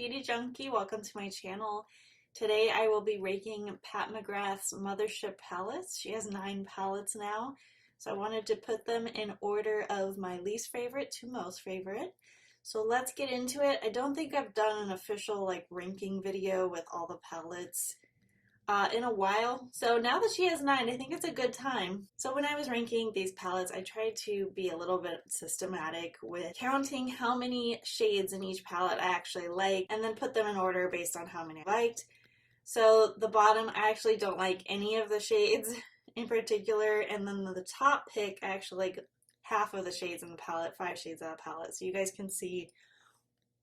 Beauty Junkie, welcome to my channel. Today I will be raking Pat McGrath's Mothership Palettes. She has 9 palettes now, so I wanted to put them in order of my least favorite to most favorite. So let's get into it. I don't think I've done an official ranking video with all the palettes in a while. So now that she has 9, I think it's a good time. So when I was ranking these palettes, I tried to be a little bit systematic with counting how many shades in each palette I actually like and then put them in order based on how many I liked. So the bottom, I actually don't like any of the shades in particular, and then the top pick, I actually like half of the shades in the palette, 5 shades of the palette. So you guys can see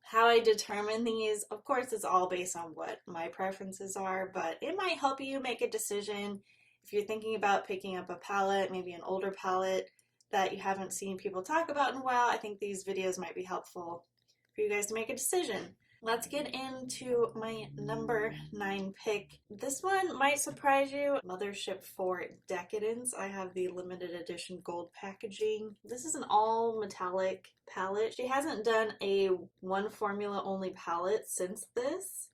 how I determine these. Of course, it's all based on what my preferences are, but it might help you make a decision if you're thinking about picking up a palette, maybe an older palette that you haven't seen people talk about in a while. I think these videos might be helpful for you guys to make a decision. Let's get into my number 9 pick. This one might surprise you. Mothership IV Decadence. I have the limited edition gold packaging. This is an all metallic palette. She hasn't done a one formula only palette since this.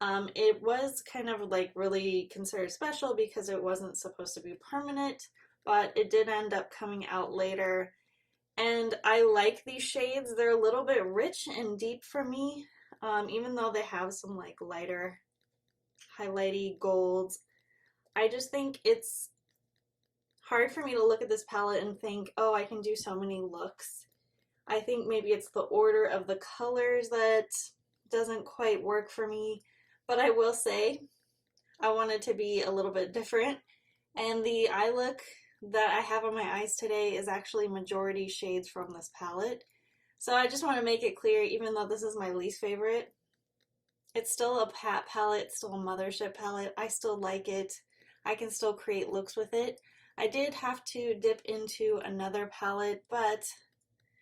It was kind of really considered special because it wasn't supposed to be permanent, but it did end up coming out later. And I like these shades. They're a little bit rich and deep for me. Even though they have some lighter highlighty golds, I just think it's hard for me to look at this palette and think, oh, I can do so many looks. I think maybe it's the order of the colors that doesn't quite work for me, but I will say I want it to be a little bit different, and the eye look that I have on my eyes today is actually majority shades from this palette. So I just want to make it clear, even though this is my least favorite, it's still a Pat palette, it's still a Mothership palette. I still like it. I can still create looks with it. I did have to dip into another palette, but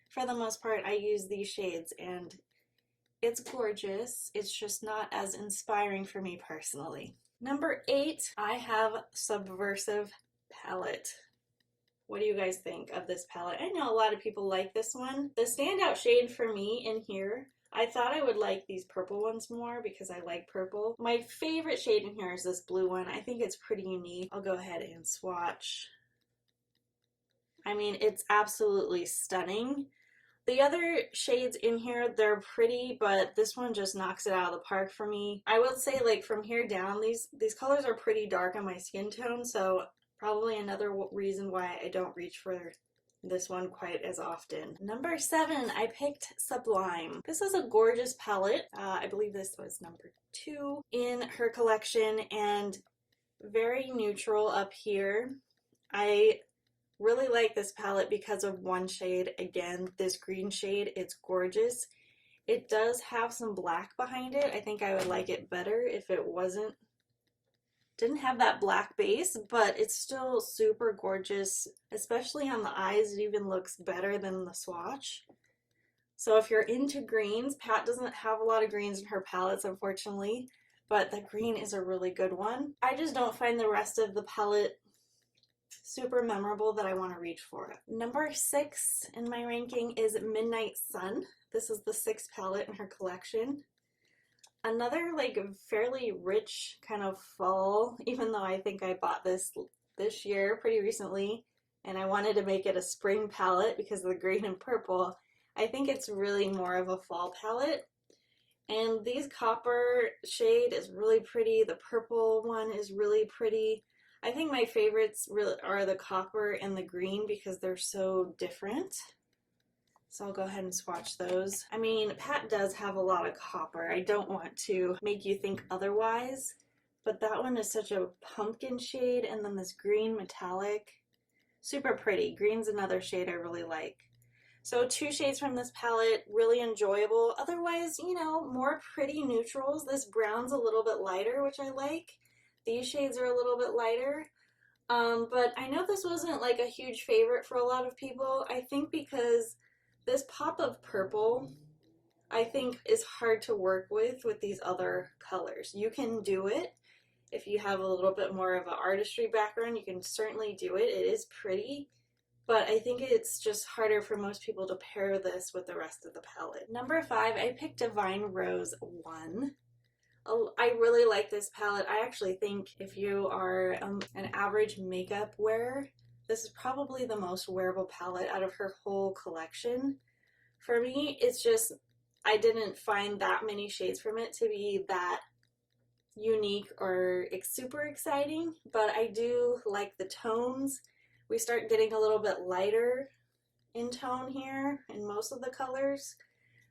for the most part I use these shades and it's gorgeous. It's just not as inspiring for me personally. Number 8, I have Subversive palette. What do you guys think of this palette? I know a lot of people like this one. The standout shade for me in here, I thought I would like these purple ones more because I like purple. My favorite shade in here is this blue one. I think it's pretty unique. I'll go ahead and swatch. I mean, it's absolutely stunning. The other shades in here, they're pretty, but this one just knocks it out of the park for me. I would say from here down, these colors are pretty dark on my skin tone, so probably another reason why I don't reach for this one quite as often. Number 7, I picked Sublime. This is a gorgeous palette. I believe this was number 2 in her collection, and very neutral up here. I really like this palette because of one shade. Again, this green shade, it's gorgeous. It does have some black behind it. I think I would like it better if it didn't have that black base, but it's still super gorgeous, especially on the eyes. It even looks better than the swatch. So if you're into greens, Pat doesn't have a lot of greens in her palettes, unfortunately, but the green is a really good one. I just don't find the rest of the palette super memorable that I want to reach for it. Number 6 in my ranking is Midnight Sun. This is the 6th palette in her collection. Another fairly rich kind of fall, even though I think I bought this year pretty recently and I wanted to make it a spring palette because of the green and purple. I think it's really more of a fall palette. And these copper shade is really pretty. The purple one is really pretty. I think my favorites really are the copper and the green because they're so different. So I'll go ahead and swatch those. I mean, Pat does have a lot of copper. I don't want to make you think otherwise, but that one is such a pumpkin shade, and then this green metallic. Super pretty. Green's another shade I really like. So 2 shades from this palette, really enjoyable. Otherwise, more pretty neutrals. This brown's a little bit lighter, which I like. These shades are a little bit lighter. But I know this wasn't a huge favorite for a lot of people. I think because this pop of purple, I think, is hard to work with these other colors. You can do it if you have a little bit more of an artistry background. You can certainly do it. It is pretty, but I think it's just harder for most people to pair this with the rest of the palette. Number 5, I picked Divine Rose 1. I really like this palette. I actually think if you are an average makeup wearer, this is probably the most wearable palette out of her whole collection. For me, it's just, I didn't find that many shades from it to be that unique or super exciting, but I do like the tones. We start getting a little bit lighter in tone here in most of the colors.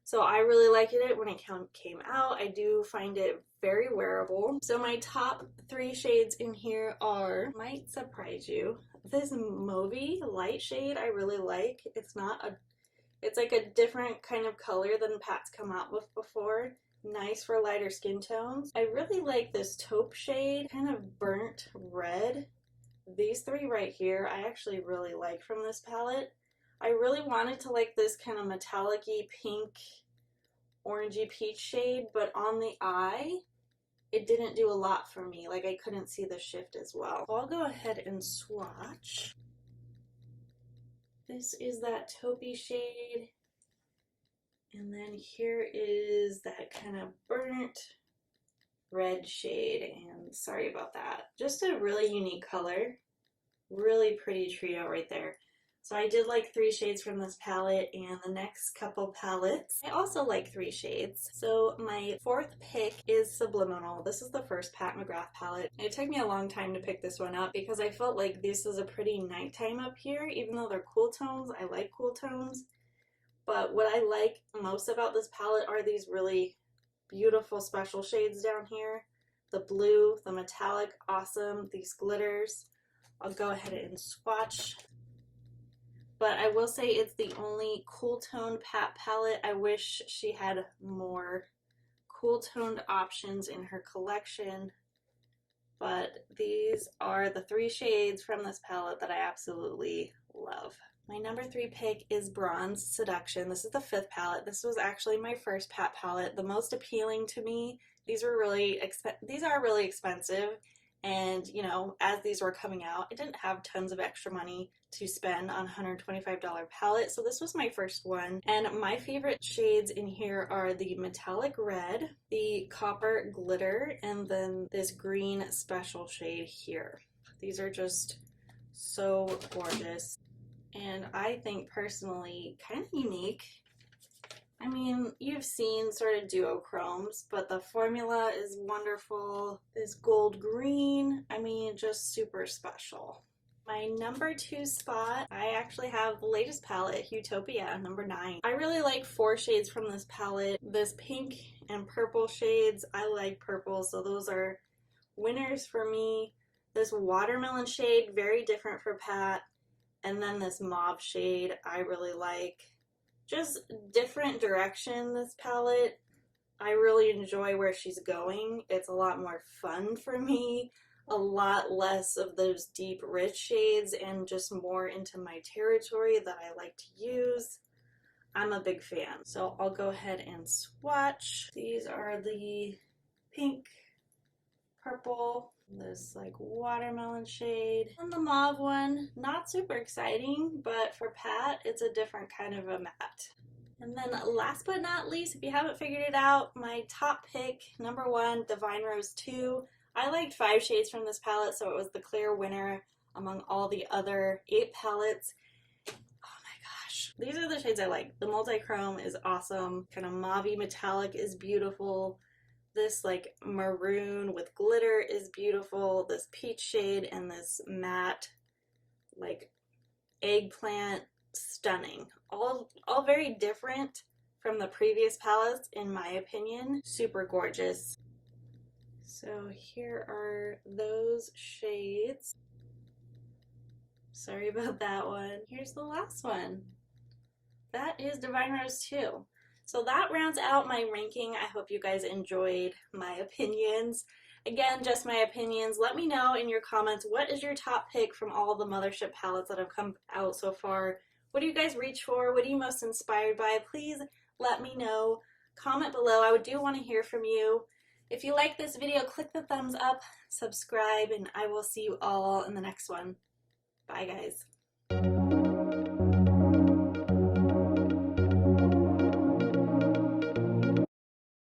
So I really liked it when it came out. I do find it very wearable. So my top 3 shades in here are, might surprise you, this Mauvey light shade I really like. It's like a different kind of color than Pat's come out with before. Nice for lighter skin tones. I really like this taupe shade, kind of burnt red. These 3 right here, I actually really like from this palette. I really wanted to like this kind of metallic-y pink, orangey peach shade, but on the eye, it didn't do a lot for me. Like, I couldn't see the shift as well. So I'll go ahead and swatch. This is that taupey shade. And then here is that kind of burnt red shade, and sorry about that. Just a really unique color. Really pretty trio right there. So I did like 3 shades from this palette, and the next couple palettes, I also like 3 shades. So my 4th pick is Subliminal. This is the first Pat McGrath palette. It took me a long time to pick this one up because I felt like this is a pretty nighttime up here. Even though they're cool tones, I like cool tones. But what I like most about this palette are these really beautiful special shades down here. The blue, the metallic, awesome, these glitters. I'll go ahead and swatch. But I will say it's the only cool toned Pat palette. I wish she had more cool toned options in her collection. But these are the 3 shades from this palette that I absolutely love. My number 3 pick is Bronze Seduction. This is the 5th palette. This was actually my first Pat palette. The most appealing to me. These are really expensive, and you know, as these were coming out, I didn't have tons of extra money to spend on a $125 palette, so this was my first one. And my favorite shades in here are the metallic red, the copper glitter, and then this green special shade here. These are just so gorgeous, and I think personally kind of unique. I mean, you've seen sort of duochromes, but the formula is wonderful. This gold green, I mean, just super special. My number 2 spot, I actually have the latest palette, Huetopian, number 9. I really like 4 shades from this palette. This pink and purple shades, I like purple, so those are winners for me. This watermelon shade, very different for Pat. And then this mauve shade, I really like. Just different direction, this palette. I really enjoy where she's going. It's a lot more fun for me. A lot less of those deep, rich shades and just more into my territory that I like to use. I'm a big fan. So I'll go ahead and swatch. These are the pink, purple, this like watermelon shade, and the mauve one. Not super exciting, but for Pat, it's a different kind of a matte. And then last but not least, if you haven't figured it out, my top pick, number 1, Divine Rose 2. I liked 5 shades from this palette, so it was the clear winner among all the other 8 palettes. Oh my gosh. These are the shades I like. The multi-chrome is awesome. Kind of mauve-y metallic is beautiful. This like maroon with glitter is beautiful. This peach shade and this matte like eggplant, stunning. All very different from the previous palettes in my opinion. Super gorgeous. So here are those shades. Sorry about that one. Here's the last one. That is Divine Rose 2. So that rounds out my ranking. I hope you guys enjoyed my opinions. Again, just my opinions. Let me know in your comments, what is your top pick from all the Mothership palettes that have come out so far? What do you guys reach for? What are you most inspired by? Please let me know. Comment below. I do want to hear from you. If you like this video, click the thumbs up, subscribe, and I will see you all in the next one. Bye, guys.